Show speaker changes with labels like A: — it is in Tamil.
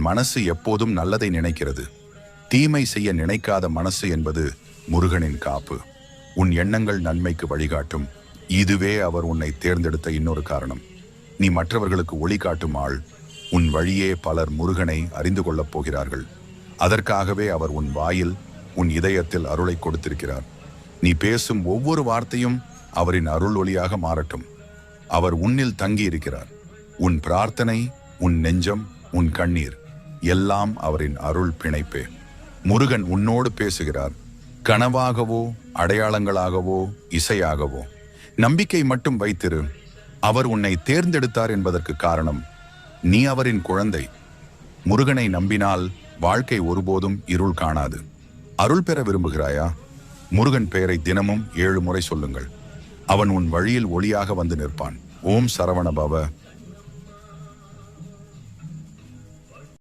A: மனசு எப்போதும் நல்லதை நினைக்கிறது. தீமை செய்ய நினைக்காத மனசு என்பது முருகனின் காப்பு. உன் எண்ணங்கள் நன்மைக்கு வழிகாட்டும். இதுவே அவர் உன்னை தேர்ந்தெடுத்த இன்னொரு காரணம். நீ மற்றவர்களுக்கு ஒளி காட்டும் ஆள். உன் வழியே பலர் முருகனை அறிந்து கொள்ளப் போகிறார்கள். அதற்காகவே அவர் உன் வாயில், உன் இதயத்தில் அருளை கொடுத்திருக்கிறார். நீ பேசும் ஒவ்வொரு வார்த்தையும் அவரின் அருள் ஒளியாக மாறட்டும். அவர் உன்னில் தங்கி இருக்கிறார். உன் பிரார்த்தனை, உன் நெஞ்சம், உன் கண்ணீர் எல்லாம் அவரின் அருள் பிணைப்பே. முருகன் உன்னோடு பேசுகிறார். கனவாகவோ, அடையாளங்களாகவோ, இசையாகவோ. நம்பிக்கை மட்டும் வைத்திரு. அவர் உன்னை தேர்ந்தெடுத்தார் என்பதற்கு காரணம் நீ அவரின் குழந்தை. முருகனை நம்பினால் வாழ்க்கை ஒருபோதும் இருள் காணாது. அருள் பெற விரும்புகிறாயா? முருகன் பெயரை தினமும் 7 முறை சொல்லுங்கள். அவன் உன் வழியில் ஒளியாக வந்து நிற்பான். ஓம் சரவண பவ.